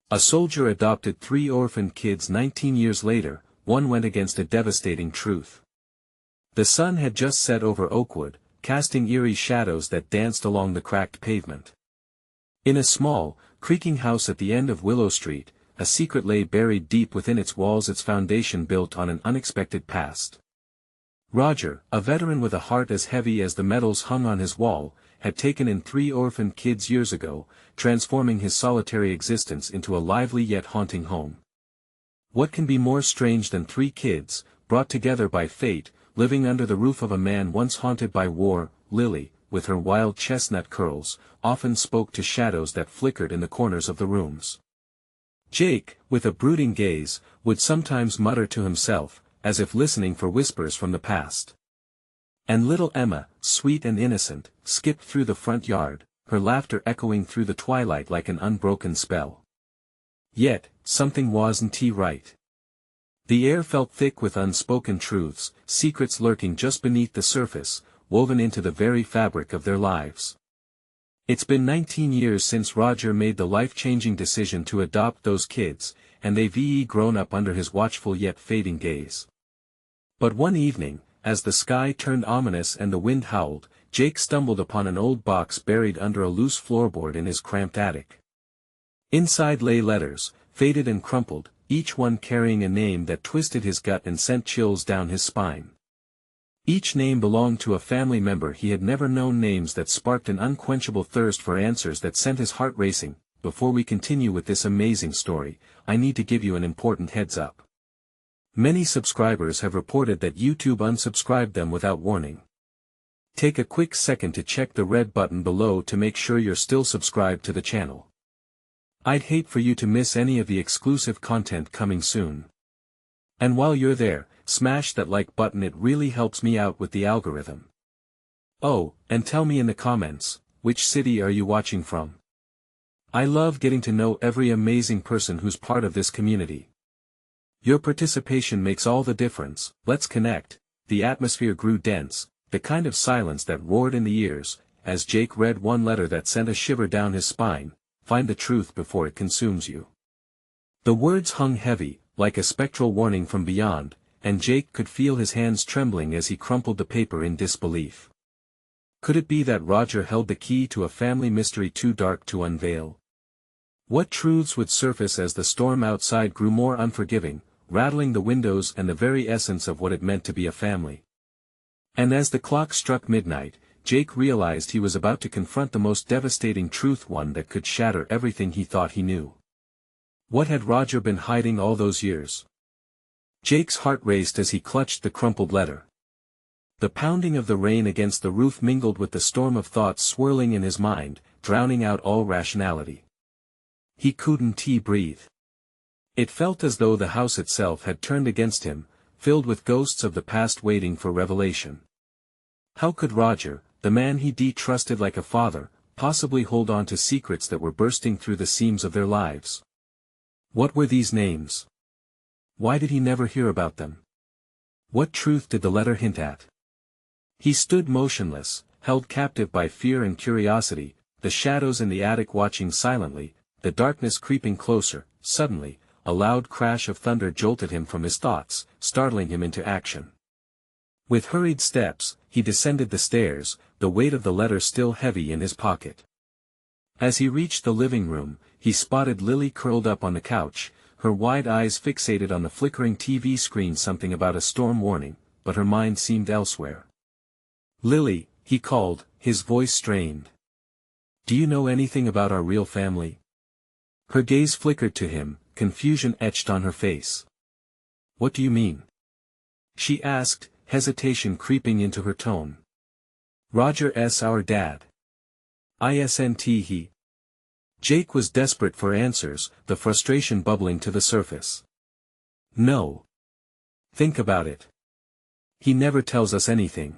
A soldier adopted 3 orphaned kids 19 years later. One went against a devastating truth. The sun had just set over Oakwood, casting eerie shadows that danced along the cracked pavement. In a small, creaking house at the end of Willow Street, a secret lay buried deep within its walls, its foundation built on an unexpected past. Roger, a veteran with a heart as heavy as the medals hung on his wall, had taken in 3 orphaned kids years ago, transforming his solitary existence into a lively yet haunting home. What can be more strange than 3 kids, brought together by fate, living under the roof of a man once haunted by war? Lily, with her wild chestnut curls, often spoke to shadows that flickered in the corners of the rooms. Jake, with a brooding gaze, would sometimes mutter to himself, as if listening for whispers from the past. And little Emma, sweet and innocent, skipped through the front yard, her laughter echoing through the twilight like an unbroken spell. Yet, something wasn't right. The air felt thick with unspoken truths, secrets lurking just beneath the surface, woven into the very fabric of their lives. It's been 19 years since Roger made the life-changing decision to adopt those kids, and they've grown up under his watchful yet fading gaze. But one evening, as the sky turned ominous and the wind howled, Jake stumbled upon an old box buried under a loose floorboard in his cramped attic. Inside lay letters, faded and crumpled, each one carrying a name that twisted his gut and sent chills down his spine. Each name belonged to a family member he had never known, names that sparked an unquenchable thirst for answers that sent his heart racing. Before we continue with this amazing story, I need to give you an important heads up. Many subscribers have reported that YouTube unsubscribed them without warning. Take a quick second to check the red button below to make sure you're still subscribed to the channel. I'd hate for you to miss any of the exclusive content coming soon. And while you're there, smash that like button, it really helps me out with the algorithm. Oh, and tell me in the comments, which city are you watching from? I love getting to know every amazing person who's part of this community. Your participation makes all the difference. Let's connect. The atmosphere grew dense, the kind of silence that roared in the ears, as Jake read one letter that sent a shiver down his spine. Find the truth before it consumes you. The words hung heavy, like a spectral warning from beyond, and Jake could feel his hands trembling as he crumpled the paper in disbelief. Could it be that Roger held the key to a family mystery too dark to unveil? What truths would surface as the storm outside grew more unforgiving, rattling the windows and the very essence of what it meant to be a family? And as the clock struck midnight, Jake realized he was about to confront the most devastating truth, one that could shatter everything he thought he knew. What had Roger been hiding all those years? Jake's heart raced as he clutched the crumpled letter. The pounding of the rain against the roof mingled with the storm of thoughts swirling in his mind, drowning out all rationality. He couldn't breathe. It felt as though the house itself had turned against him, filled with ghosts of the past waiting for revelation. How could Roger, the man he trusted like a father, possibly hold on to secrets that were bursting through the seams of their lives? What were these names? Why did he never hear about them? What truth did the letter hint at? He stood motionless, held captive by fear and curiosity, the shadows in the attic watching silently, the darkness creeping closer. Suddenly, a loud crash of thunder jolted him from his thoughts, startling him into action. With hurried steps, he descended the stairs, the weight of the letter still heavy in his pocket. As he reached the living room, he spotted Lily curled up on the couch, her wide eyes fixated on the flickering TV screen, something about a storm warning, but her mind seemed elsewhere. "Lily," he called, his voice strained. "Do you know anything about our real family?" Her gaze flickered to him, confusion etched on her face. "What do you mean?" she asked, hesitation creeping into her tone. "Roger's our dad. Isn't he?" Jake was desperate for answers, the frustration bubbling to the surface. "No. Think about it. He never tells us anything.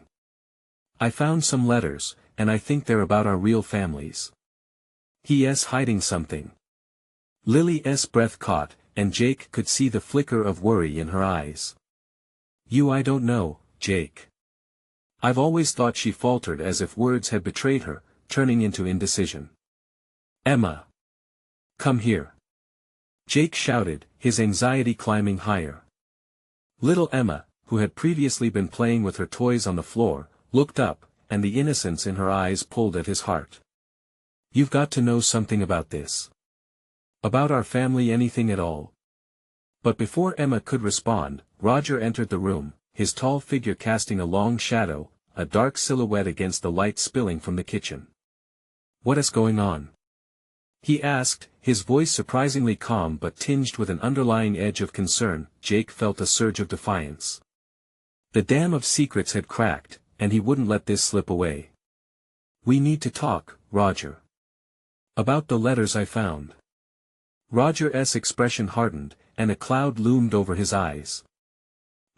I found some letters, and I think they're about our real families. He's hiding something." Lily's breath caught, and Jake could see the flicker of worry in her eyes. I don't know, Jake. I've always thought," she faltered as if words had betrayed her, turning into indecision. "Emma. Come here." Jake shouted, his anxiety climbing higher. Little Emma, who had previously been playing with her toys on the floor, looked up, and the innocence in her eyes pulled at his heart. You've got to know something about this. About our family, anything at all. But before Emma could respond, Roger entered the room, his tall figure casting a long shadow, a dark silhouette against the light spilling from the kitchen. What is going on? He asked, his voice surprisingly calm but tinged with an underlying edge of concern. Jake felt a surge of defiance. The dam of secrets had cracked, and he wouldn't let this slip away. We need to talk, Roger. About the letters I found. Roger's expression hardened, and a cloud loomed over his eyes.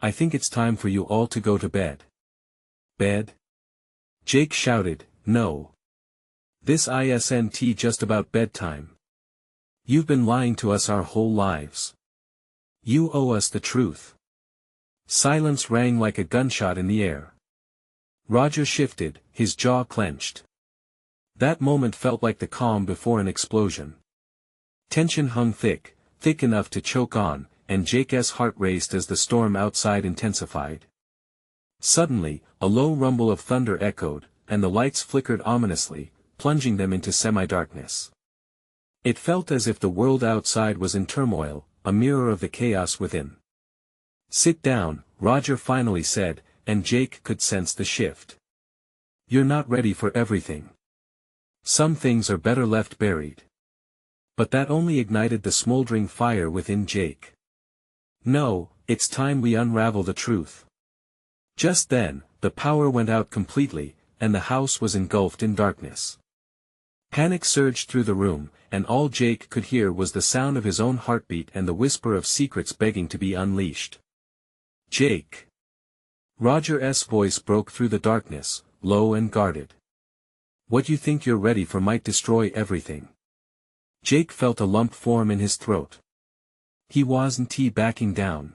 I think it's time for you all to go to bed. Bed? Jake shouted, no. This isn't just about bedtime. You've been lying to us our whole lives. You owe us the truth. Silence rang like a gunshot in the air. Roger shifted, his jaw clenched. That moment felt like the calm before an explosion. Tension hung thick enough to choke on, and Jake's heart raced as the storm outside intensified. Suddenly, a low rumble of thunder echoed, and the lights flickered ominously, plunging them into semi-darkness. It felt as if the world outside was in turmoil, a mirror of the chaos within. Sit down, Roger finally said, and Jake could sense the shift. You're not ready for everything. Some things are better left buried. But that only ignited the smoldering fire within Jake. No, it's time we unravel the truth. Just then, the power went out completely, and the house was engulfed in darkness. Panic surged through the room, and all Jake could hear was the sound of his own heartbeat and the whisper of secrets begging to be unleashed. Jake. Roger's voice broke through the darkness, low and guarded. What you think you're ready for might destroy everything. Jake felt a lump form in his throat. He wasn't backing down.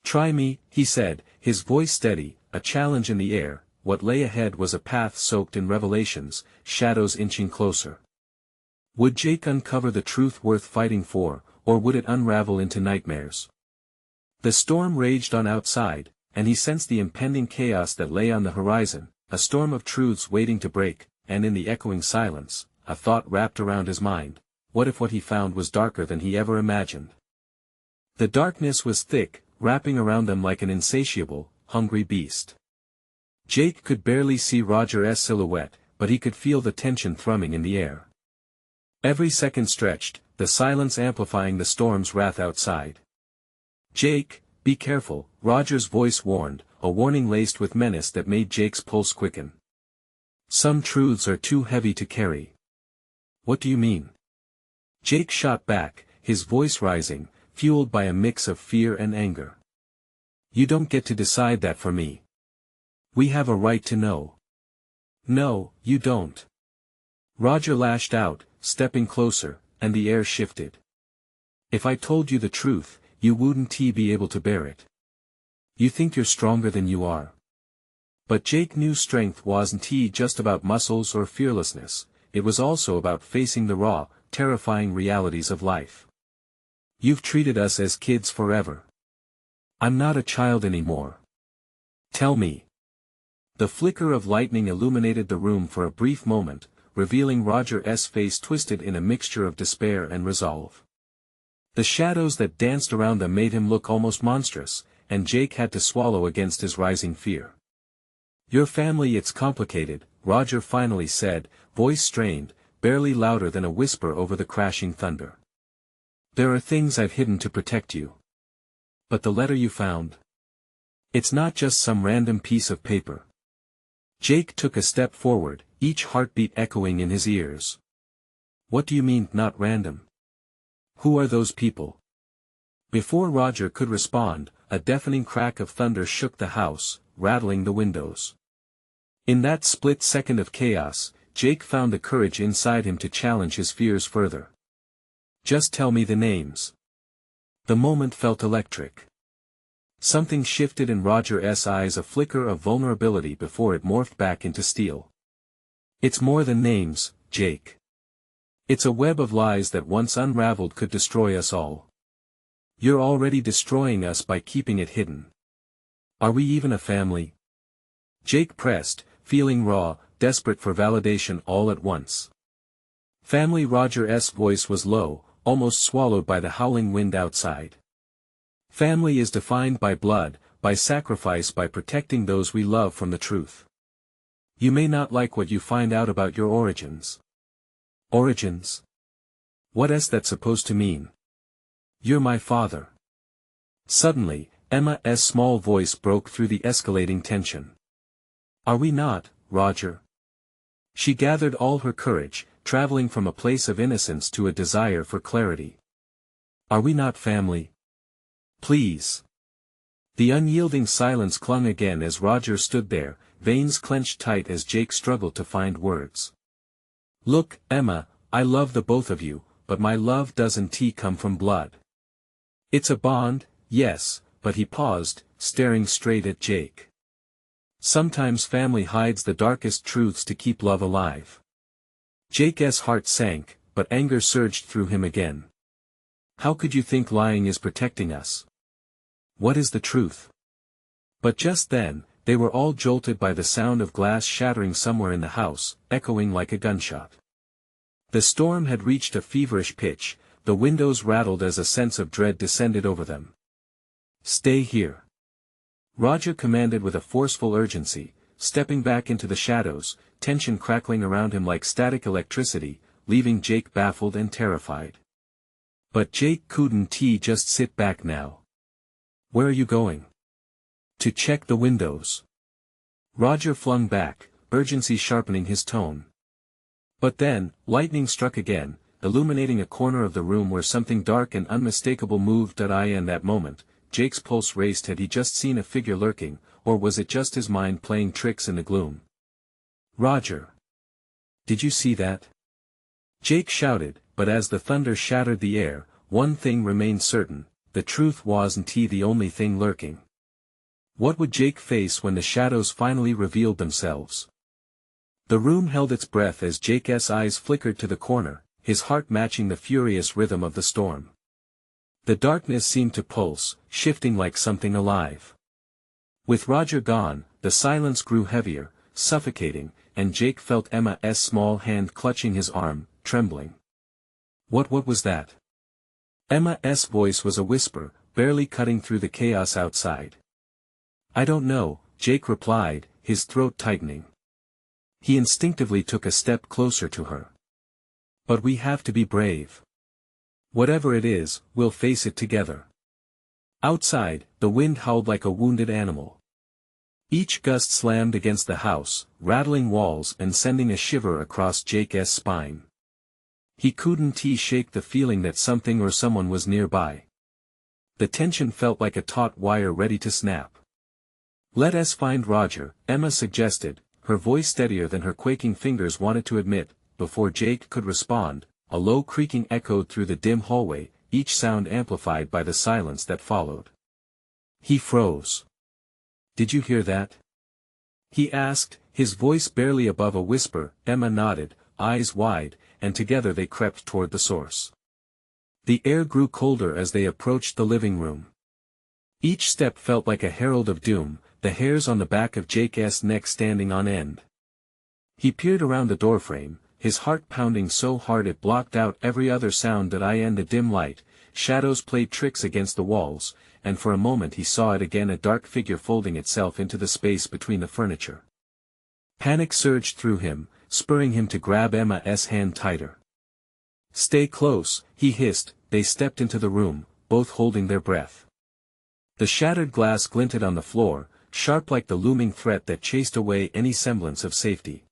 Try me, he said, his voice steady, a challenge in the air. What lay ahead was a path soaked in revelations, shadows inching closer. Would Jake uncover the truth worth fighting for, or would it unravel into nightmares? The storm raged on outside, and he sensed the impending chaos that lay on the horizon, a storm of truths waiting to break, and in the echoing silence, a thought wrapped around his mind. What if what he found was darker than he ever imagined? The darkness was thick, wrapping around them like an insatiable, hungry beast. Jake could barely see Roger's silhouette, but he could feel the tension thrumming in the air. Every second stretched, the silence amplifying the storm's wrath outside. Jake, be careful, Roger's voice warned, a warning laced with menace that made Jake's pulse quicken. Some truths are too heavy to carry. What do you mean? Jake shot back, his voice rising, fueled by a mix of fear and anger. You don't get to decide that for me. We have a right to know. No, you don't. Roger lashed out, stepping closer, and the air shifted. If I told you the truth, you wouldn't be able to bear it. You think you're stronger than you are. But Jake knew strength wasn't just about muscles or fearlessness, it was also about facing the raw, terrifying realities of life. You've treated us as kids forever. I'm not a child anymore. Tell me. The flicker of lightning illuminated the room for a brief moment, revealing Roger's face twisted in a mixture of despair and resolve. The shadows that danced around them made him look almost monstrous, and Jake had to swallow against his rising fear. Your family, it's complicated, Roger finally said, voice strained, barely louder than a whisper over the crashing thunder. There are things I've hidden to protect you. But the letter you found? It's not just some random piece of paper. Jake took a step forward, each heartbeat echoing in his ears. What do you mean, not random? Who are those people? Before Roger could respond, a deafening crack of thunder shook the house, rattling the windows. In that split second of chaos, Jake found the courage inside him to challenge his fears further. Just tell me the names. The moment felt electric. Something shifted in Roger's eyes, a flicker of vulnerability before it morphed back into steel. It's more than names, Jake. It's a web of lies that once unraveled could destroy us all. You're already destroying us by keeping it hidden. Are we even a family? Jake pressed, feeling raw, desperate for validation all at once. Family. Roger's voice was low, almost swallowed by the howling wind outside. Family is defined by blood, by sacrifice, by protecting those we love from the truth. You may not like what you find out about your origins. Origins? What's that supposed to mean? You're my father. Suddenly, Emma's small voice broke through the escalating tension. Are we not, Roger? She gathered all her courage, traveling from a place of innocence to a desire for clarity. Are we not family? Please. The unyielding silence clung again as Roger stood there, veins clenched tight as Jake struggled to find words. Look, Emma, I love the both of you, but my love doesn't come from blood. It's a bond, yes, but he paused, staring straight at Jake. Sometimes family hides the darkest truths to keep love alive. Jake's heart sank, but anger surged through him again. How could you think lying is protecting us? What is the truth? But just then, they were all jolted by the sound of glass shattering somewhere in the house, echoing like a gunshot. The storm had reached a feverish pitch, the windows rattled as a sense of dread descended over them. Stay here. Roger commanded with a forceful urgency, stepping back into the shadows, tension crackling around him like static electricity, leaving Jake baffled and terrified. But Jake couldn't just sit back now. Where are you going? To check the windows. Roger flung back, urgency sharpening his tone. But then, lightning struck again, illuminating a corner of the room where something dark and unmistakable moved. In that moment, Jake's pulse raced. Had he just seen a figure lurking, or was it just his mind playing tricks in the gloom? Roger! Did you see that? Jake shouted, but as the thunder shattered the air, one thing remained certain, the truth wasn't the only thing lurking. What would Jake face when the shadows finally revealed themselves? The room held its breath as Jake's eyes flickered to the corner, his heart matching the furious rhythm of the storm. The darkness seemed to pulse, shifting like something alive. With Roger gone, the silence grew heavier, suffocating, and Jake felt Emma's small hand clutching his arm, trembling. What was that? Emma's voice was a whisper, barely cutting through the chaos outside. I don't know, Jake replied, his throat tightening. He instinctively took a step closer to her. But we have to be brave. Whatever it is, we'll face it together. Outside, the wind howled like a wounded animal. Each gust slammed against the house, rattling walls and sending a shiver across Jake's spine. He couldn't shake the feeling that something or someone was nearby. The tension felt like a taut wire ready to snap. Let us find Roger, Emma suggested, her voice steadier than her quaking fingers wanted to admit. Before Jake could respond, a low creaking echoed through the dim hallway, each sound amplified by the silence that followed. He froze. Did you hear that? He asked, his voice barely above a whisper. Emma nodded, eyes wide, and together they crept toward the source. The air grew colder as they approached the living room. Each step felt like a herald of doom, the hairs on the back of Jake's neck standing on end. He peered around the doorframe, his heart pounding so hard it blocked out every other sound. In the dim light, shadows played tricks against the walls, and for a moment he saw it again, a dark figure folding itself into the space between the furniture. Panic surged through him, spurring him to grab Emma's hand tighter. Stay close, he hissed. They stepped into the room, both holding their breath. The shattered glass glinted on the floor, sharp like the looming threat that chased away any semblance of safety.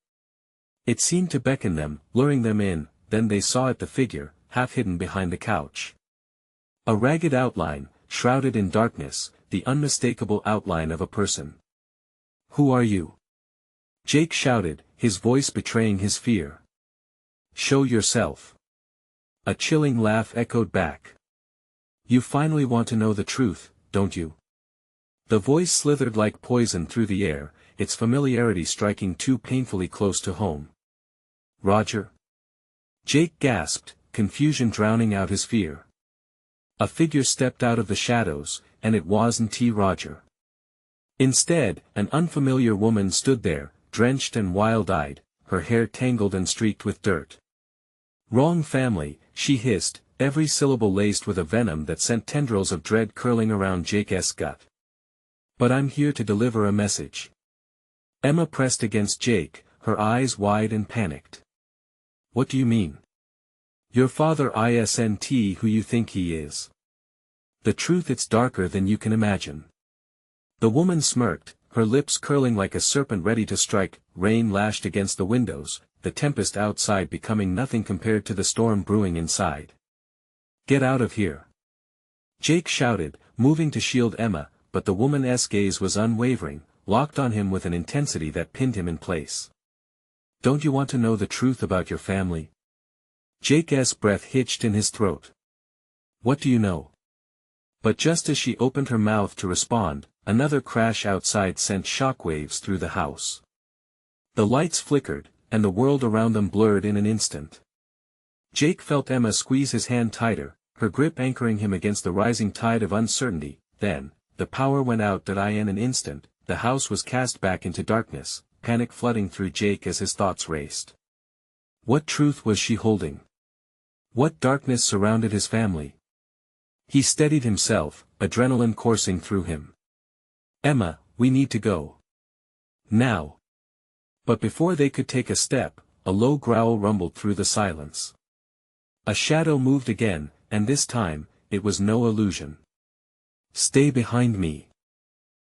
It seemed to beckon them, luring them in. Then they saw it, the figure, half hidden behind the couch. A ragged outline, shrouded in darkness, the unmistakable outline of a person. Who are you? Jake shouted, his voice betraying his fear. Show yourself. A chilling laugh echoed back. You finally want to know the truth, don't you? The voice slithered like poison through the air, its familiarity striking too painfully close to home. Roger? Jake gasped, confusion drowning out his fear. A figure stepped out of the shadows, and it wasn't T. Roger. Instead, an unfamiliar woman stood there, drenched and wild-eyed, her hair tangled and streaked with dirt. "Wrong family," she hissed, every syllable laced with a venom that sent tendrils of dread curling around Jake's gut. "But I'm here to deliver a message." Emma pressed against Jake, her eyes wide and panicked. "What do you mean? Your father isn't who you think he is. The truth, it's darker than you can imagine." The woman smirked, her lips curling like a serpent ready to strike. Rain lashed against the windows, the tempest outside becoming nothing compared to the storm brewing inside. "Get out of here!" Jake shouted, moving to shield Emma, but the woman's gaze was unwavering, locked on him with an intensity that pinned him in place. "Don't you want to know the truth about your family?" Jake's breath hitched in his throat. "What do you know?" But just as she opened her mouth to respond, another crash outside sent shockwaves through the house. The lights flickered, and the world around them blurred in an instant. Jake felt Emma squeeze his hand tighter, her grip anchoring him against the rising tide of uncertainty. Then, the power went out in an instant, the house was cast back into darkness, panic flooding through Jake as his thoughts raced. What truth was she holding? What darkness surrounded his family? He steadied himself, adrenaline coursing through him. "Emma, we need to go. Now." But before they could take a step, a low growl rumbled through the silence. A shadow moved again, and this time, it was no illusion. "Stay behind me,"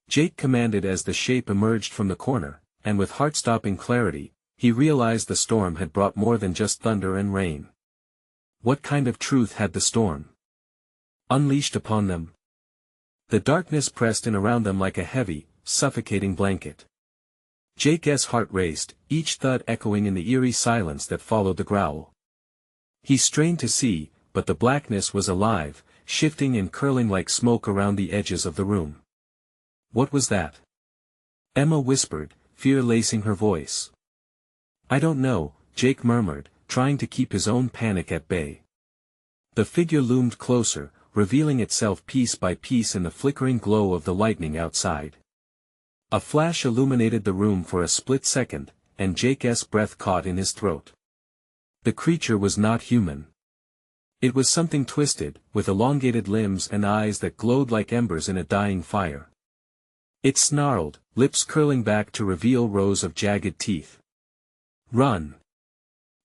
Jake commanded as the shape emerged from the corner, and with heart-stopping clarity, he realized the storm had brought more than just thunder and rain. What kind of truth had the storm unleashed upon them? The darkness pressed in around them like a heavy, suffocating blanket. Jake's heart raced, each thud echoing in the eerie silence that followed the growl. He strained to see, but the blackness was alive, shifting and curling like smoke around the edges of the room. "What was that?" Emma whispered, fear lacing her voice. "I don't know," Jake murmured, trying to keep his own panic at bay. The figure loomed closer, revealing itself piece by piece in the flickering glow of the lightning outside. A flash illuminated the room for a split second, and Jake's breath caught in his throat. The creature was not human. It was something twisted, with elongated limbs and eyes that glowed like embers in a dying fire. It snarled, lips curling back to reveal rows of jagged teeth. "Run!"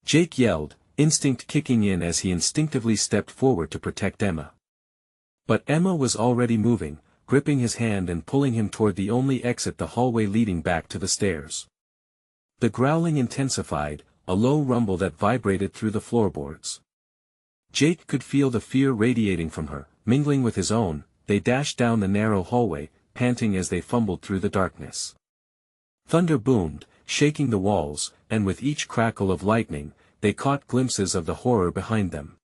Jake yelled, instinct kicking in as he instinctively stepped forward to protect Emma. But Emma was already moving, gripping his hand and pulling him toward the only exit, the hallway leading back to the stairs. The growling intensified, a low rumble that vibrated through the floorboards. Jake could feel the fear radiating from her, mingling with his own. They dashed down the narrow hallway, panting as they fumbled through the darkness. Thunder boomed, shaking the walls, and with each crackle of lightning, they caught glimpses of the horror behind them.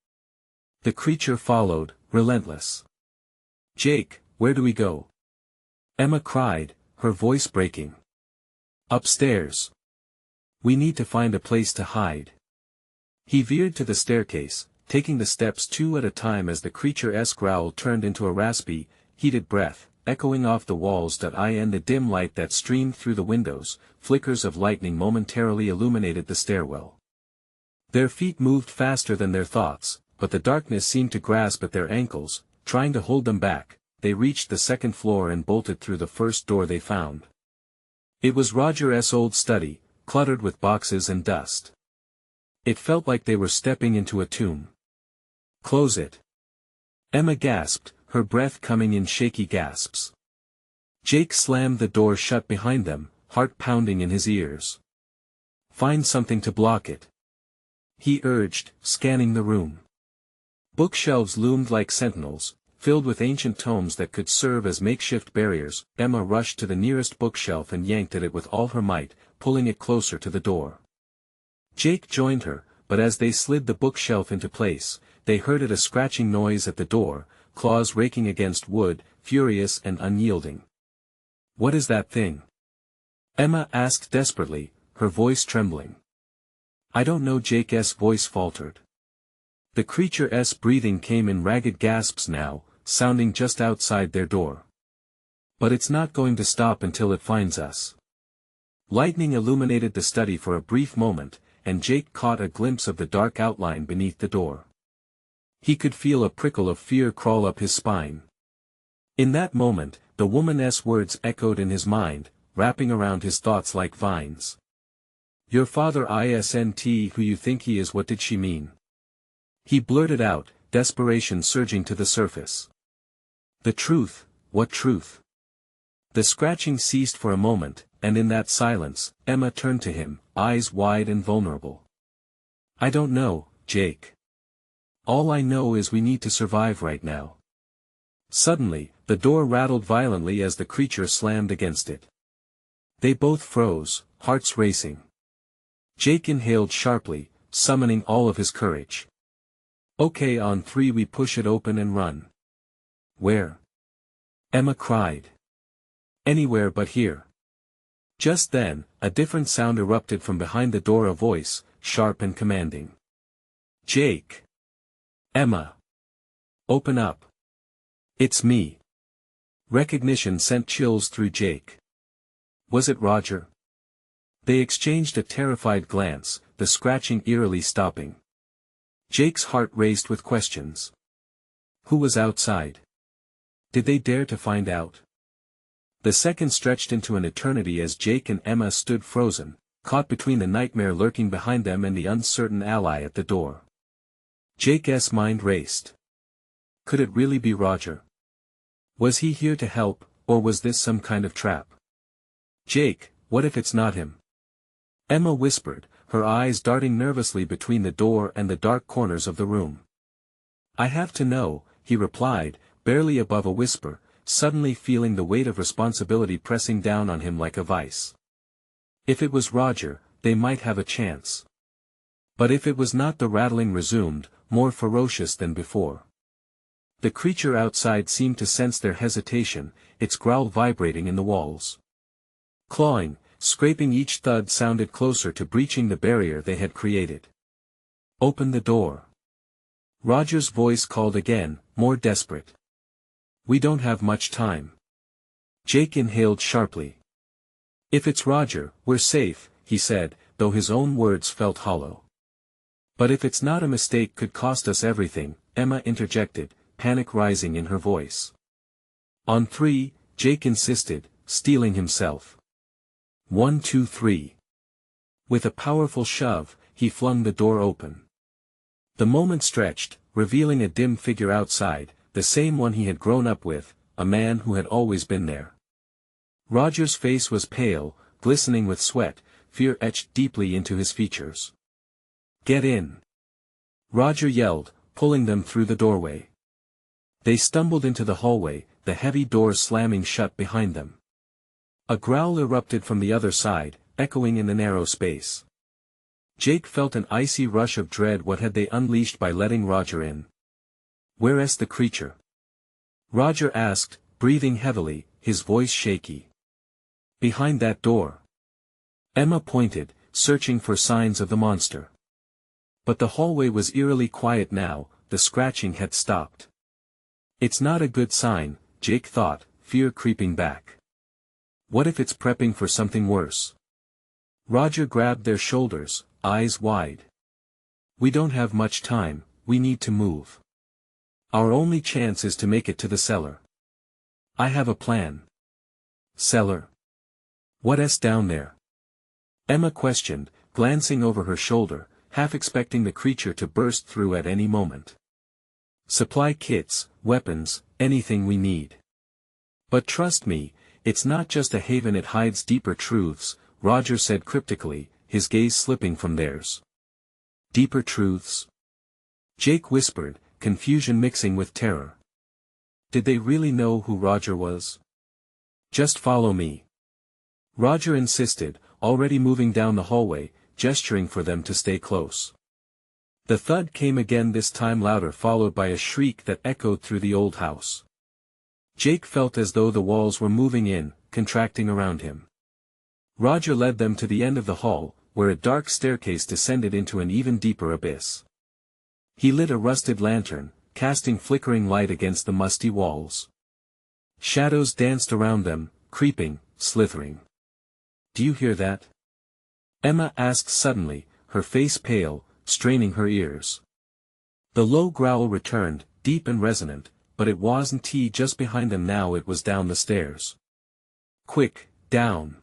The creature followed, relentless. "Jake, where do we go?" Emma cried, her voice breaking. "Upstairs. We need to find a place to hide." He veered to the staircase, taking the steps two at a time as the creature's growl turned into a raspy, heated breath, echoing off the walls. In the dim light that streamed through the windows, flickers of lightning momentarily illuminated the stairwell. Their feet moved faster than their thoughts, but the darkness seemed to grasp at their ankles, trying to hold them back. They reached the second floor and bolted through the first door they found. It was Roger's old study, cluttered with boxes and dust. It felt like they were stepping into a tomb. "Close it," Emma gasped, her breath coming in shaky gasps. Jake slammed the door shut behind them, heart pounding in his ears. "Find something to block it," he urged, scanning the room. Bookshelves loomed like sentinels, filled with ancient tomes that could serve as makeshift barriers. Emma rushed to the nearest bookshelf and yanked at it with all her might, pulling it closer to the door. Jake joined her, but as they slid the bookshelf into place, they heard a scratching noise at the door, claws raking against wood, furious and unyielding. "What is that thing?" Emma asked desperately, her voice trembling. "I don't know." Jake's voice faltered. The creature's breathing came in ragged gasps now, sounding just outside their door. But it's not going to stop until it finds us. Lightning illuminated the study for a brief moment, and Jake caught a glimpse of the dark outline beneath the door. He could feel a prickle of fear crawl up his spine. In that moment, the woman's words echoed in his mind, wrapping around his thoughts like vines. "Your father isn't who you think he is." What did she mean? He blurted out, desperation surging to the surface. "The truth." "What truth?" The scratching ceased for a moment, and in that silence, Emma turned to him, eyes wide and vulnerable. "I don't know, Jake. All I know is we need to survive right now." Suddenly, the door rattled violently as the creature slammed against it. They both froze, hearts racing. Jake inhaled sharply, summoning all of his courage. "Okay, on 3 we push it open and run." "Where?" Emma cried. "Anywhere but here." Just then, a different sound erupted from behind the door, a voice, sharp and commanding. "Jake! Emma! Open up! It's me!" Recognition sent chills through Jake. Was it Roger? They exchanged a terrified glance, the scratching eerily stopping. Jake's heart raced with questions. Who was outside? Did they dare to find out? The seconds stretched into an eternity as Jake and Emma stood frozen, caught between the nightmare lurking behind them and the uncertain ally at the door. Jake's mind raced. Could it really be Roger? Was he here to help, or was this some kind of trap? "Jake, what if it's not him?" Emma whispered, her eyes darting nervously between the door and the dark corners of the room. "I have to know," he replied, barely above a whisper, suddenly feeling the weight of responsibility pressing down on him like a vice. If it was Roger, they might have a chance. But if it was not, the rattling resumed, more ferocious than before. The creature outside seemed to sense their hesitation, its growl vibrating in the walls. Clawing, scraping, each thud sounded closer to breaching the barrier they had created. "Open the door." Roger's voice called again, more desperate. "We don't have much time." Jake inhaled sharply. "If it's Roger, we're safe," he said, though his own words felt hollow. "But if it's not, a mistake could cost us everything," Emma interjected, panic rising in her voice. "On 3, Jake insisted, steeling himself. 1, 2, 3. With a powerful shove, he flung the door open. The moment stretched, revealing a dim figure outside, the same one he had grown up with, a man who had always been there. Roger's face was pale, glistening with sweat, fear etched deeply into his features. "Get in!" Roger yelled, pulling them through the doorway. They stumbled into the hallway, the heavy doors slamming shut behind them. A growl erupted from the other side, echoing in the narrow space. Jake felt an icy rush of dread. What had they unleashed by letting Roger in? "Where's the creature?" Roger asked, breathing heavily, his voice shaky. "Behind that door." Emma pointed, searching for signs of the monster. But the hallway was eerily quiet now, the scratching had stopped. It's not a good sign, Jake thought, fear creeping back. What if it's prepping for something worse? Roger grabbed their shoulders, eyes wide. "We don't have much time, we need to move. Our only chance is to make it to the cellar." "I have a plan." "Cellar? What's down there?" Emma questioned, glancing over her shoulder, half expecting the creature to burst through at any moment. "Supply kits, weapons, anything we need. But trust me, it's not just a haven, it hides deeper truths," Roger said cryptically, his gaze slipping from theirs. "Deeper truths?" Jake whispered, confusion mixing with terror. Did they really know who Roger was? "Just follow me," Roger insisted, already moving down the hallway, gesturing for them to stay close. The thud came again, this time louder, followed by a shriek that echoed through the old house. Jake felt as though the walls were moving in, contracting around him. Roger led them to the end of the hall, where a dark staircase descended into an even deeper abyss. He lit a rusted lantern, casting flickering light against the musty walls. Shadows danced around them, creeping, slithering. "Do you hear that?" Emma asked suddenly, her face pale, straining her ears. The low growl returned, deep and resonant, but it wasn't just behind them now, it was down the stairs. "Quick, down!"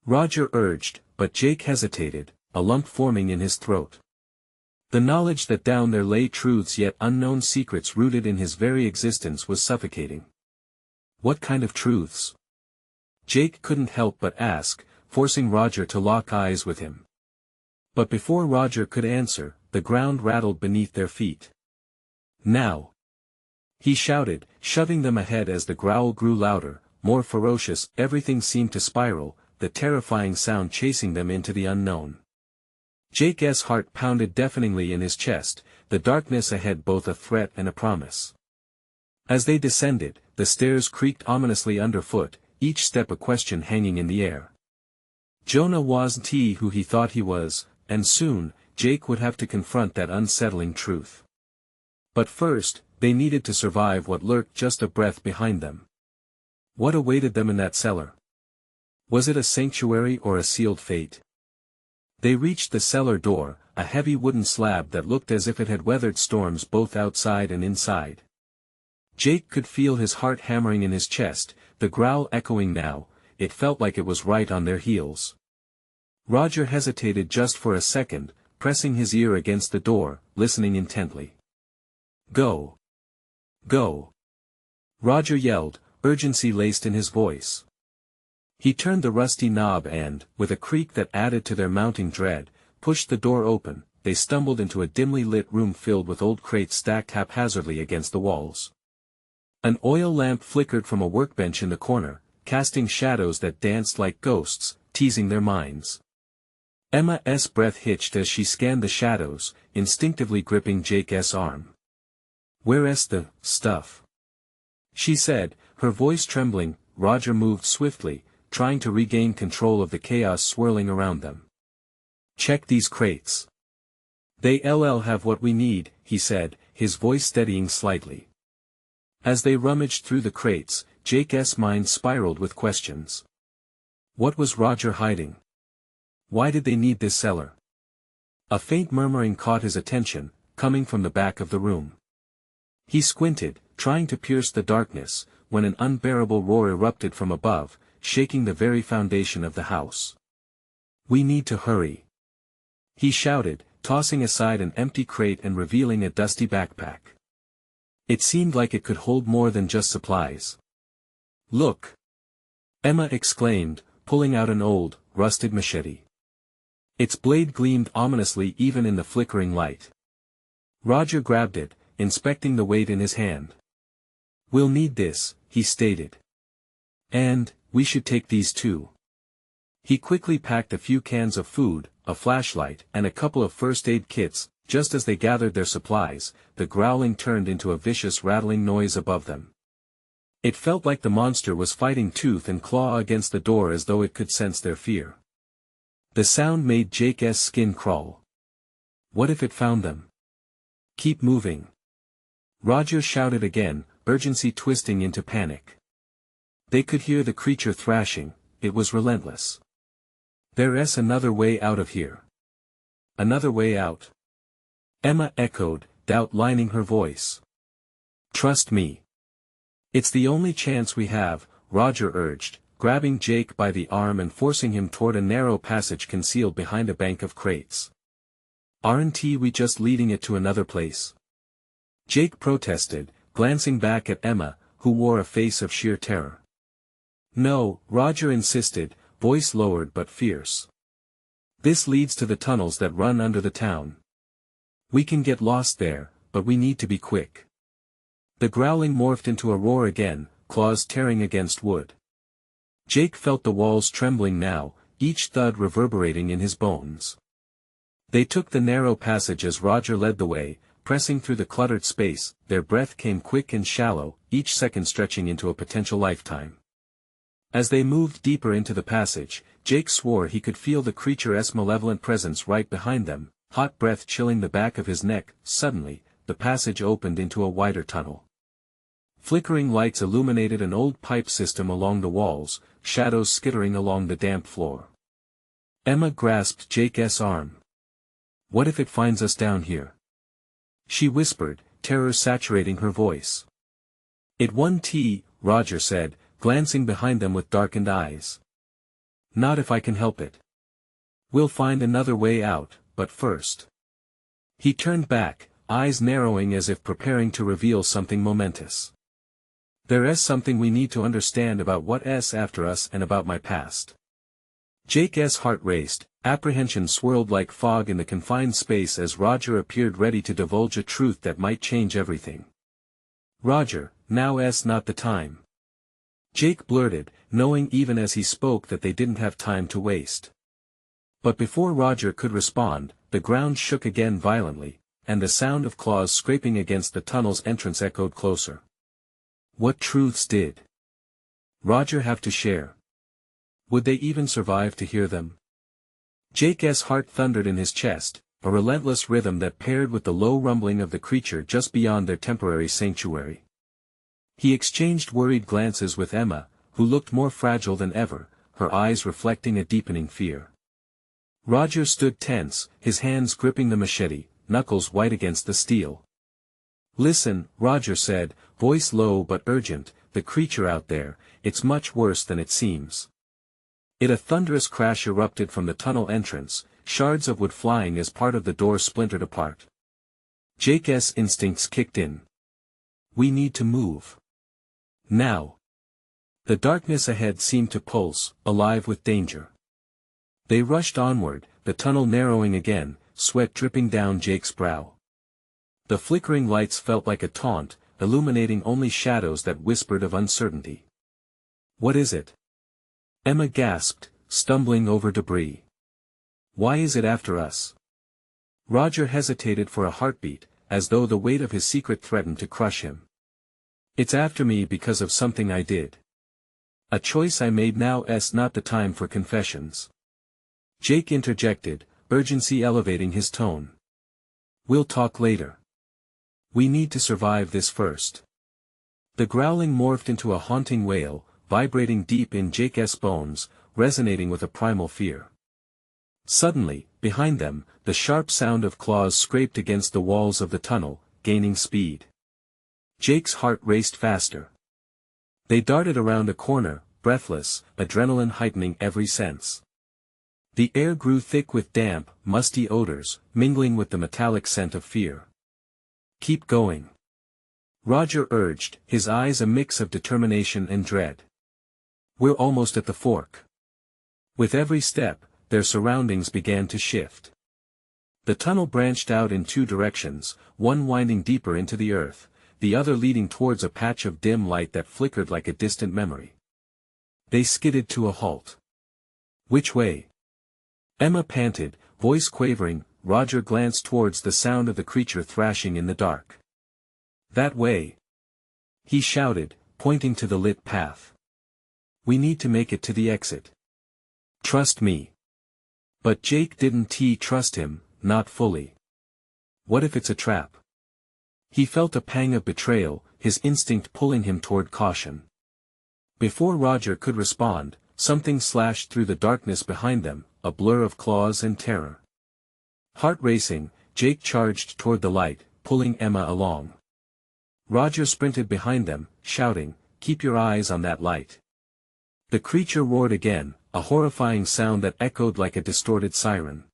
Roger urged, but Jake hesitated, a lump forming in his throat. The knowledge that down there lay truths yet unknown, secrets rooted in his very existence, was suffocating. What kind of truths? Jake couldn't help but ask, forcing Roger to lock eyes with him. But before Roger could answer, the ground rattled beneath their feet. "Now!" he shouted, shoving them ahead as the growl grew louder, more ferocious. Everything seemed to spiral, the terrifying sound chasing them into the unknown. Jake's heart pounded deafeningly in his chest, the darkness ahead both a threat and a promise. As they descended, the stairs creaked ominously underfoot, each step a question hanging in the air. Jonah wasn't who he thought he was, and soon, Jake would have to confront that unsettling truth. But first, they needed to survive what lurked just a breath behind them. What awaited them in that cellar? Was it a sanctuary or a sealed fate? They reached the cellar door, a heavy wooden slab that looked as if it had weathered storms both outside and inside. Jake could feel his heart hammering in his chest, the growl echoing now. It felt like it was right on their heels. Roger hesitated just for a second, pressing his ear against the door, listening intently. "Go! Go!" Roger yelled, urgency laced in his voice. He turned the rusty knob and, with a creak that added to their mounting dread, pushed the door open. They stumbled into a dimly lit room filled with old crates stacked haphazardly against the walls. An oil lamp flickered from a workbench in the corner, casting shadows that danced like ghosts, teasing their minds. Emma's breath hitched as she scanned the shadows, instinctively gripping Jake's arm. "Where's the stuff?" she said, her voice trembling. Roger moved swiftly, trying to regain control of the chaos swirling around them. "Check these crates. They'll have what we need," he said, his voice steadying slightly. As they rummaged through the crates, Jake's mind spiraled with questions. What was Roger hiding? Why did they need this cellar? A faint murmuring caught his attention, coming from the back of the room. He squinted, trying to pierce the darkness, when an unbearable roar erupted from above, shaking the very foundation of the house. "We need to hurry," he shouted, tossing aside an empty crate and revealing a dusty backpack. It seemed like it could hold more than just supplies. "Look!" Emma exclaimed, pulling out an old, rusted machete. Its blade gleamed ominously even in the flickering light. Roger grabbed it, inspecting the weight in his hand. "We'll need this," he stated. "And, we should take these too." He quickly packed a few cans of food, a flashlight, and a couple of first aid kits. Just as they gathered their supplies, the growling turned into a vicious rattling noise above them. It felt like the monster was fighting tooth and claw against the door as though it could sense their fear. The sound made Jake's skin crawl. What if it found them? "Keep moving!" Roger shouted again, urgency twisting into panic. They could hear the creature thrashing. It was relentless. "There's another way out of here." "Another way out?" Emma echoed, doubt lining her voice. "Trust me. It's the only chance we have," Roger urged, grabbing Jake by the arm and forcing him toward a narrow passage concealed behind a bank of crates. "Aren't we just leading it to another place?" Jake protested, glancing back at Emma, who wore a face of sheer terror. "No," Roger insisted, voice lowered but fierce. "This leads to the tunnels that run under the town. We can get lost there, but we need to be quick." The growling morphed into a roar again, claws tearing against wood. Jake felt the walls trembling now, each thud reverberating in his bones. They took the narrow passage as Roger led the way, pressing through the cluttered space. Their breath came quick and shallow, each second stretching into a potential lifetime. As they moved deeper into the passage, Jake swore he could feel the creature's malevolent presence right behind them, hot breath chilling the back of his neck. Suddenly, the passage opened into a wider tunnel. Flickering lights illuminated an old pipe system along the walls, shadows skittering along the damp floor. Emma grasped Jake's arm. "What if it finds us down here?" she whispered, terror saturating her voice. "It won't," Roger said, glancing behind them with darkened eyes. "Not if I can help it. We'll find another way out, but first." He turned back, eyes narrowing as if preparing to reveal something momentous. "There's something we need to understand about what's after us and about my past." Jake's heart raced, apprehension swirled like fog in the confined space as Roger appeared ready to divulge a truth that might change everything. "Roger, now's not the time," Jake blurted, knowing even as he spoke that they didn't have time to waste. But before Roger could respond, the ground shook again violently, and the sound of claws scraping against the tunnel's entrance echoed closer. What truths did Roger have to share? Would they even survive to hear them? Jake's heart thundered in his chest, a relentless rhythm that paired with the low rumbling of the creature just beyond their temporary sanctuary. He exchanged worried glances with Emma, who looked more fragile than ever, her eyes reflecting a deepening fear. Roger stood tense, his hands gripping the machete, knuckles white against the steel. "Listen," Roger said, voice low but urgent, "the creature out there, it's much worse than it seems." A thunderous crash erupted from the tunnel entrance, shards of wood flying as part of the door splintered apart. Jake's instincts kicked in. "We need to move. Now." The darkness ahead seemed to pulse, alive with danger. They rushed onward, the tunnel narrowing again, sweat dripping down Jake's brow. The flickering lights felt like a taunt, illuminating only shadows that whispered of uncertainty. "What is it?" Emma gasped, stumbling over debris. "Why is it after us?" Roger hesitated for a heartbeat, as though the weight of his secret threatened to crush him. "It's after me because of something I did. A choice I made. Now's not the time for confessions." Jake interjected, urgency elevating his tone. "We'll talk later. We need to survive this first." The growling morphed into a haunting wail, vibrating deep in Jake's bones, resonating with a primal fear. Suddenly, behind them, the sharp sound of claws scraped against the walls of the tunnel, gaining speed. Jake's heart raced faster. They darted around a corner, breathless, adrenaline heightening every sense. The air grew thick with damp, musty odors, mingling with the metallic scent of fear. "Keep going," Roger urged, his eyes a mix of determination and dread. "We're almost at the fork." With every step, their surroundings began to shift. The tunnel branched out in two directions, one winding deeper into the earth, the other leading towards a patch of dim light that flickered like a distant memory. They skidded to a halt. "Which way?" Emma panted, voice quavering. Roger glanced towards the sound of the creature thrashing in the dark. "That way," he shouted, pointing to the lit path. "We need to make it to the exit. Trust me." But Jake didn't trust him, not fully. What if it's a trap? He felt a pang of betrayal, his instinct pulling him toward caution. Before Roger could respond, something slashed through the darkness behind them, a blur of claws and terror. Heart racing, Jake charged toward the light, pulling Emma along. Roger sprinted behind them, shouting, "Keep your eyes on that light." The creature roared again, a horrifying sound that echoed like a distorted siren.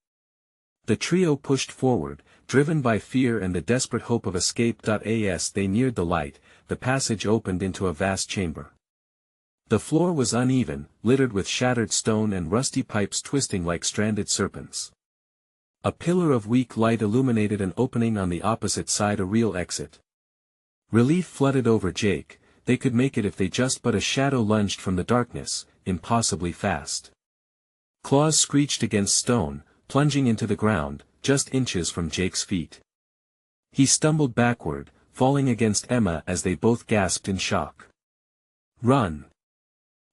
The trio pushed forward, driven by fear and the desperate hope of escape. As they neared the light, the passage opened into a vast chamber. The floor was uneven, littered with shattered stone and rusty pipes twisting like stranded serpents. A pillar of weak light illuminated an opening on the opposite side, a real exit. Relief flooded over Jake. They could make it if they just but a shadow lunged from the darkness, impossibly fast. Claws screeched against stone, plunging into the ground, just inches from Jake's feet. He stumbled backward, falling against Emma as they both gasped in shock. "Run!"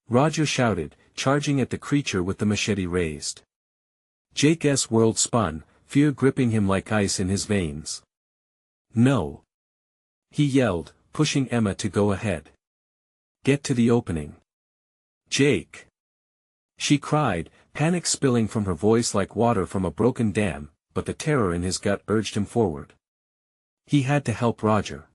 Roger shouted, charging at the creature with the machete raised. Jake's world spun, fear gripping him like ice in his veins. "No!" he yelled, pushing Emma to go ahead. "Get to the opening." "Jake!" she cried, panic spilling from her voice like water from a broken dam, but the terror in his gut urged him forward. He had to help Roger.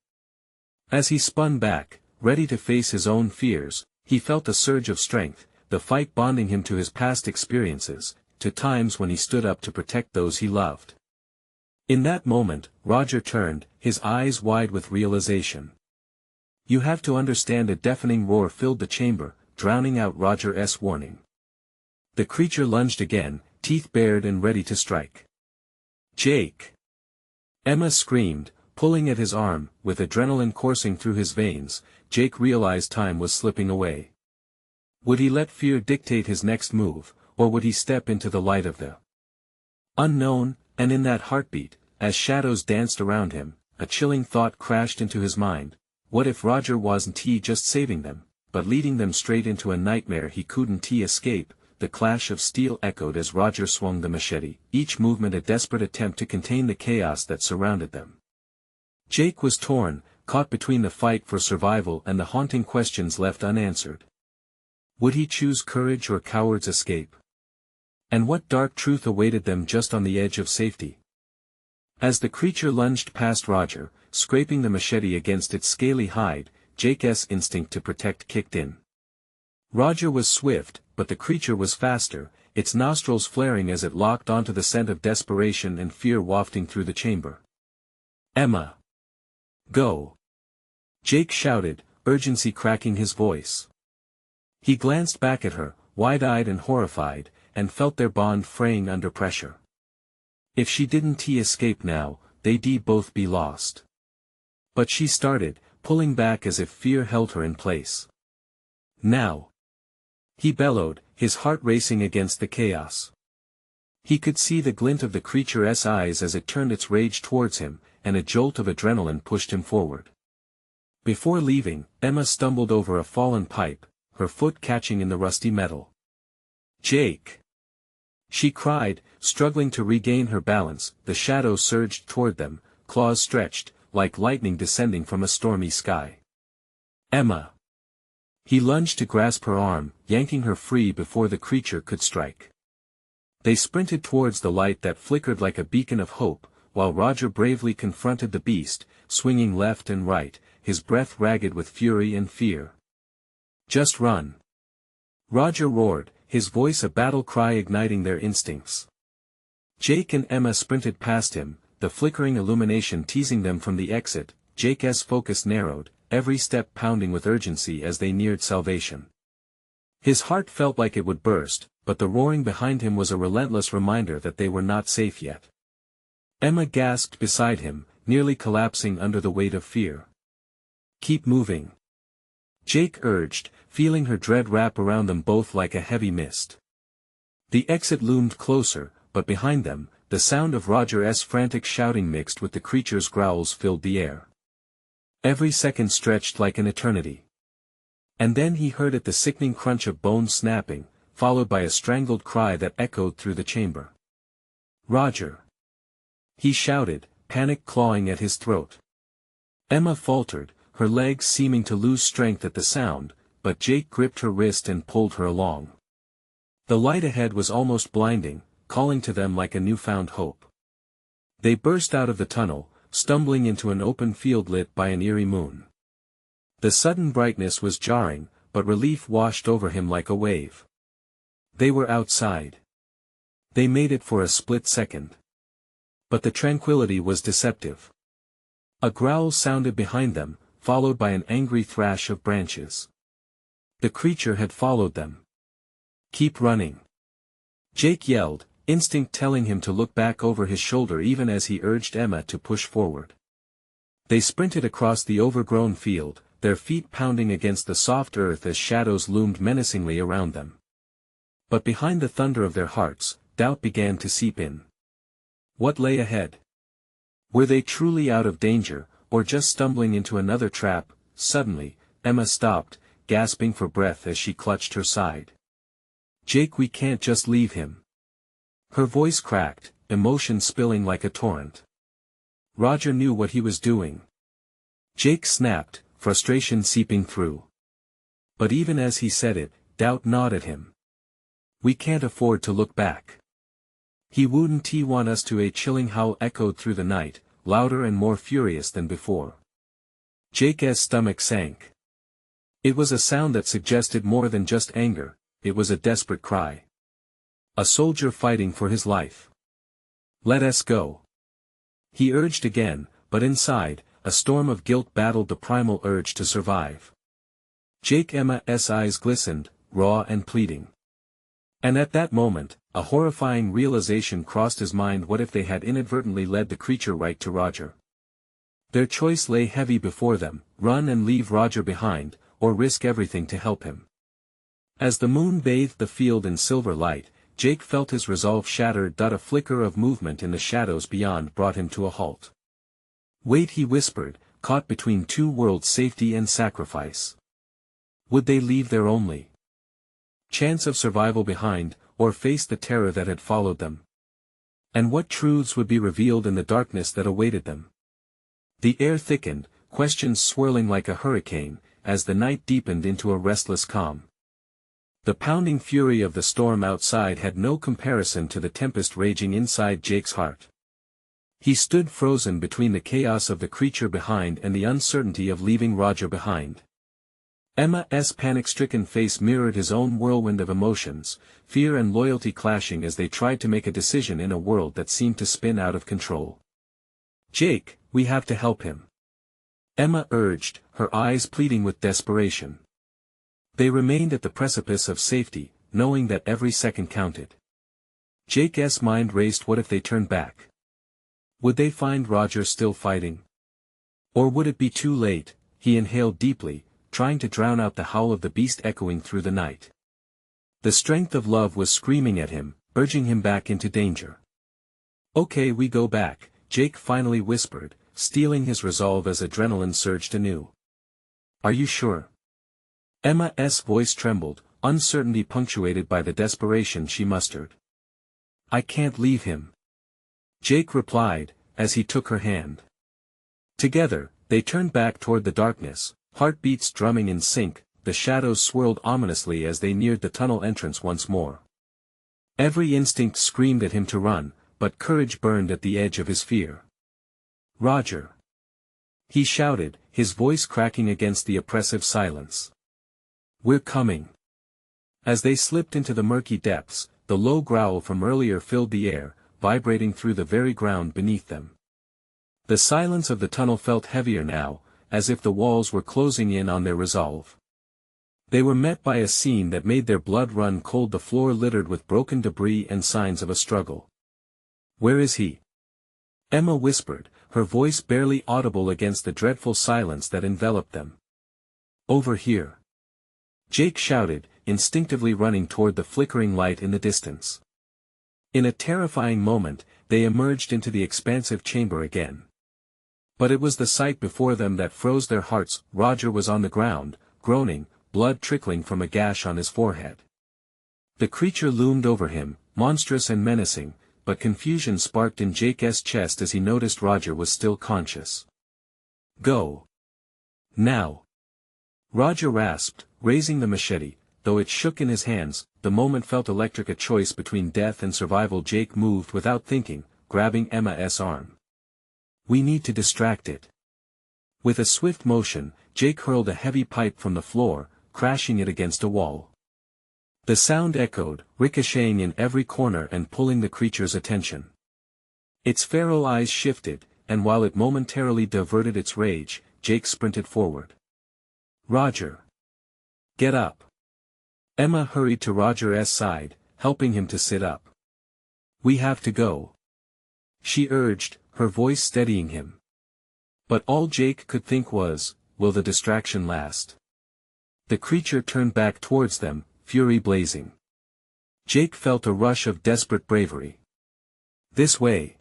As he spun back, ready to face his own fears, he felt a surge of strength, the fight bonding him to his past experiences, to times when he stood up to protect those he loved. In that moment, Roger turned, his eyes wide with realization. You have to understand. A deafening roar filled the chamber, drowning out Roger's warning. The creature lunged again, teeth bared and ready to strike. "Jake!" Emma screamed, pulling at his arm, with adrenaline coursing through his veins. Jake realized time was slipping away. Would he let fear dictate his next move, or would he step into the light of the unknown? And in that heartbeat, as shadows danced around him, a chilling thought crashed into his mind. What if Roger wasn't he just saving them, but leading them straight into a nightmare he couldn't escape? The clash of steel echoed as Roger swung the machete, each movement a desperate attempt to contain the chaos that surrounded them. Jake was torn, caught between the fight for survival and the haunting questions left unanswered. Would he choose courage or coward's escape? And what dark truth awaited them just on the edge of safety? As the creature lunged past Roger, scraping the machete against its scaly hide, Jake's instinct to protect kicked in. Roger was swift, but the creature was faster, its nostrils flaring as it locked onto the scent of desperation and fear wafting through the chamber. "Emma! Go!" Jake shouted, urgency cracking his voice. He glanced back at her, wide-eyed and horrified, and felt their bond fraying under pressure. If she didn't escape now, they'd both be lost. But she started, pulling back as if fear held her in place. "Now!" he bellowed, his heart racing against the chaos. He could see the glint of the creature's eyes as it turned its rage towards him, and a jolt of adrenaline pushed him forward. Before leaving, Emma stumbled over a fallen pipe, her foot catching in the rusty metal. "Jake!" she cried, struggling to regain her balance. The shadow surged toward them, claws stretched, like lightning descending from a stormy sky. "Emma!" He lunged to grasp her arm, yanking her free before the creature could strike. They sprinted towards the light that flickered like a beacon of hope, while Roger bravely confronted the beast, swinging left and right, his breath ragged with fury and fear. "Just run!" Roger roared, his voice a battle cry igniting their instincts. Jake and Emma sprinted past him, the flickering illumination teasing them from the exit. Jake's focus narrowed, every step pounding with urgency as they neared salvation. His heart felt like it would burst, but the roaring behind him was a relentless reminder that they were not safe yet. Emma gasped beside him, nearly collapsing under the weight of fear. "Keep moving," Jake urged, feeling her dread wrap around them both like a heavy mist. The exit loomed closer, but behind them, the sound of Roger's frantic shouting mixed with the creature's growls filled the air. Every second stretched like an eternity. And then he heard it, the sickening crunch of bones snapping, followed by a strangled cry that echoed through the chamber. "Roger!" he shouted, panic clawing at his throat. Emma faltered, her legs seeming to lose strength at the sound, but Jake gripped her wrist and pulled her along. The light ahead was almost blinding, calling to them like a newfound hope. They burst out of the tunnel, stumbling into an open field lit by an eerie moon. The sudden brightness was jarring, but relief washed over him like a wave. They were outside. They made it for a split second. But the tranquility was deceptive. A growl sounded behind them, followed by an angry thrash of branches. The creature had followed them. "Keep running!" Jake yelled, instinct telling him to look back over his shoulder even as he urged Emma to push forward. They sprinted across the overgrown field, their feet pounding against the soft earth as shadows loomed menacingly around them. But behind the thunder of their hearts, doubt began to seep in. What lay ahead? Were they truly out of danger, or just stumbling into another trap? Suddenly, Emma stopped, gasping for breath as she clutched her side. "Jake, we can't just leave him." Her voice cracked, emotion spilling like a torrent. Roger knew what he was doing. Jake snapped, frustration seeping through. But even as he said it, doubt gnawed at him. We can't afford to look back. He wouldn't want us to. A chilling howl echoed through the night, louder and more furious than before. Jake's stomach sank. It was a sound that suggested more than just anger, it was a desperate cry. A soldier fighting for his life. Let us go. He urged again, but inside, a storm of guilt battled the primal urge to survive. Emma's eyes glistened, raw and pleading. And at that moment, a horrifying realization crossed his mind. What if they had inadvertently led the creature right to Roger? Their choice lay heavy before them, run and leave Roger behind, or risk everything to help him. As the moon bathed the field in silver light, Jake felt his resolve shattered. A flicker of movement in the shadows beyond brought him to a halt. Wait, he whispered, caught between two worlds, safety and sacrifice. Would they leave their only chance of survival behind, or face the terror that had followed them? And what truths would be revealed in the darkness that awaited them? The air thickened, questions swirling like a hurricane, as the night deepened into a restless calm. The pounding fury of the storm outside had no comparison to the tempest raging inside Jake's heart. He stood frozen between the chaos of the creature behind and the uncertainty of leaving Roger behind. Emma's panic-stricken face mirrored his own whirlwind of emotions, fear and loyalty clashing as they tried to make a decision in a world that seemed to spin out of control. Jake, we have to help him. Emma urged, her eyes pleading with desperation. They remained at the precipice of safety, knowing that every second counted. Jake's mind raced. What if they turned back? Would they find Roger still fighting? Or would it be too late? He inhaled deeply, trying to drown out the howl of the beast echoing through the night. The strength of love was screaming at him, urging him back into danger. Okay, we go back, Jake finally whispered, steeling his resolve as adrenaline surged anew. Are you sure? Emma's voice trembled, uncertainty punctuated by the desperation she mustered. I can't leave him. Jake replied, as he took her hand. Together, they turned back toward the darkness, heartbeats drumming in sync. The shadows swirled ominously as they neared the tunnel entrance once more. Every instinct screamed at him to run, but courage burned at the edge of his fear. Roger! He shouted, his voice cracking against the oppressive silence. We're coming. As they slipped into the murky depths, the low growl from earlier filled the air, vibrating through the very ground beneath them. The silence of the tunnel felt heavier now, as if the walls were closing in on their resolve. They were met by a scene that made their blood run cold, the floor littered with broken debris and signs of a struggle. Where is he? Emma whispered, her voice barely audible against the dreadful silence that enveloped them. Over here. Jake shouted, instinctively running toward the flickering light in the distance. In a terrifying moment, they emerged into the expansive chamber again. But it was the sight before them that froze their hearts. Roger was on the ground, groaning, blood trickling from a gash on his forehead. The creature loomed over him, monstrous and menacing, but confusion sparked in Jake's chest as he noticed Roger was still conscious. Go. Now. Roger rasped, raising the machete, though it shook in his hands. The moment felt electric, a choice between death and survival. Jake moved without thinking, grabbing Emma's arm. We need to distract it. With a swift motion, Jake hurled a heavy pipe from the floor, crashing it against a wall. The sound echoed, ricocheting in every corner and pulling the creature's attention. Its feral eyes shifted, and while it momentarily diverted its rage, Jake sprinted forward. Roger! Get up! Emma hurried to Roger's side, helping him to sit up. We have to go. She urged, her voice steadying him. But all Jake could think was, will the distraction last? The creature turned back towards them, fury blazing. Jake felt a rush of desperate bravery. This way.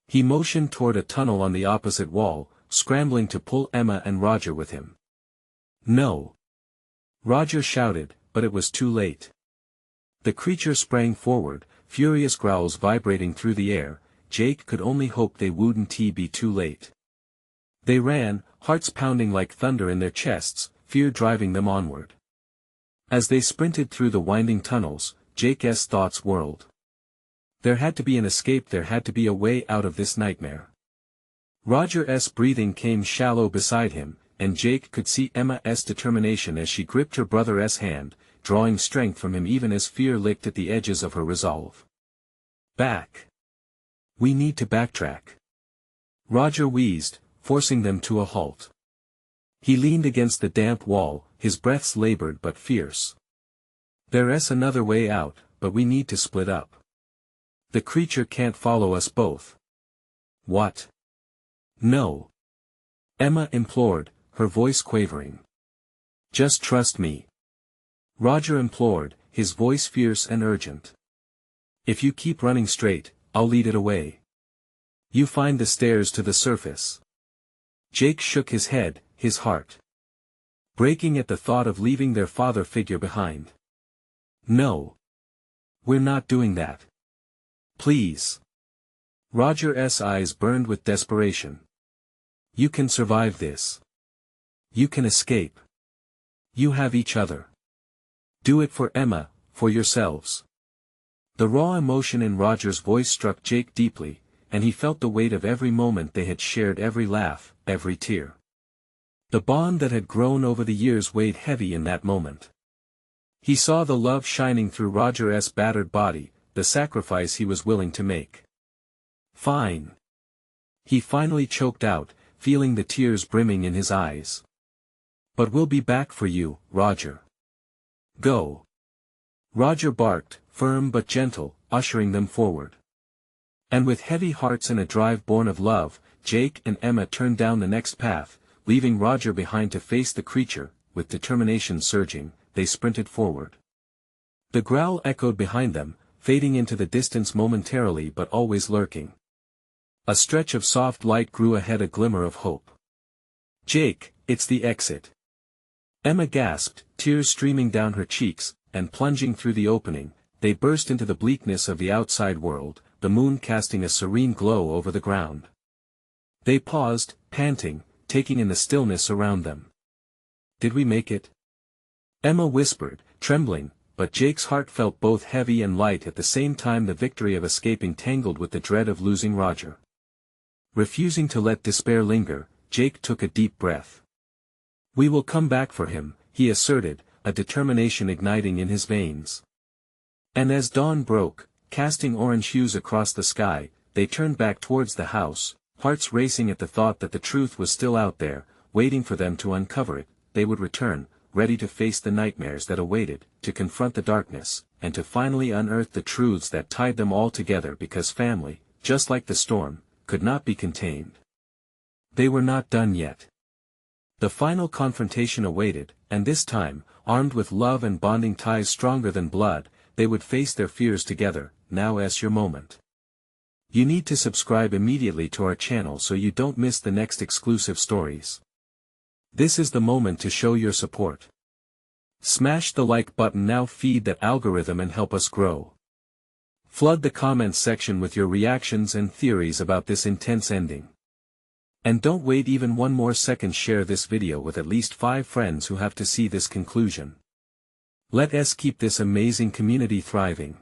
He motioned toward a tunnel on the opposite wall, scrambling to pull Emma and Roger with him. No. Roger shouted, but it was too late. The creature sprang forward, furious growls vibrating through the air. Jake could only hope they wouldn't be too late. They ran, hearts pounding like thunder in their chests, fear driving them onward. As they sprinted through the winding tunnels, Jake's thoughts whirled. There had to be an escape, there had to be a way out of this nightmare. Roger's breathing came shallow beside him, and Jake could see Emma's determination as she gripped her brother's hand, drawing strength from him even as fear licked at the edges of her resolve. Back. We need to backtrack. Roger wheezed, forcing them to a halt. He leaned against the damp wall, his breaths labored but fierce. There's another way out, but we need to split up. The creature can't follow us both. What? No. Emma implored, her voice quavering. Just trust me. Roger implored, his voice fierce and urgent. If you keep running straight, I'll lead it away. You find the stairs to the surface. Jake shook his head, his heart breaking at the thought of leaving their father figure behind. No. We're not doing that. Please. Roger's eyes burned with desperation. You can survive this. You can escape. You have each other. Do it for Emma, for yourselves. The raw emotion in Roger's voice struck Jake deeply, and he felt the weight of every moment they had shared, every laugh, every tear. The bond that had grown over the years weighed heavy in that moment. He saw the love shining through Roger's battered body, the sacrifice he was willing to make. Fine. He finally choked out, feeling the tears brimming in his eyes. But we'll be back for you, Roger. Go. Roger barked, firm but gentle, ushering them forward. And with heavy hearts and a drive born of love, Jake and Emma turned down the next path, leaving Roger behind to face the creature. With determination surging, they sprinted forward. The growl echoed behind them, fading into the distance momentarily but always lurking. A stretch of soft light grew ahead, a glimmer of hope. Jake, it's the exit. Emma gasped, tears streaming down her cheeks, and plunging through the opening, they burst into the bleakness of the outside world, the moon casting a serene glow over the ground. They paused, panting, taking in the stillness around them. Did we make it? Emma whispered, trembling, but Jake's heart felt both heavy and light at the same time, the victory of escaping tangled with the dread of losing Roger. Refusing to let despair linger, Jake took a deep breath. We will come back for him, he asserted, a determination igniting in his veins. And as dawn broke, casting orange hues across the sky, they turned back towards the house, hearts racing at the thought that the truth was still out there, waiting for them to uncover it. They would return, ready to face the nightmares that awaited, to confront the darkness, and to finally unearth the truths that tied them all together, because family, just like the storm, could not be contained. They were not done yet. The final confrontation awaited, and this time, armed with love and bonding ties stronger than blood, they would face their fears together. Now's your moment. You need to subscribe immediately to our channel so you don't miss the next exclusive stories. This is the moment to show your support. Smash the like button now, feed that algorithm and help us grow. Flood the comments section with your reactions and theories about this intense ending. And don't wait even one more second, share this video with at least 5 friends who have to see this conclusion. Let us keep this amazing community thriving.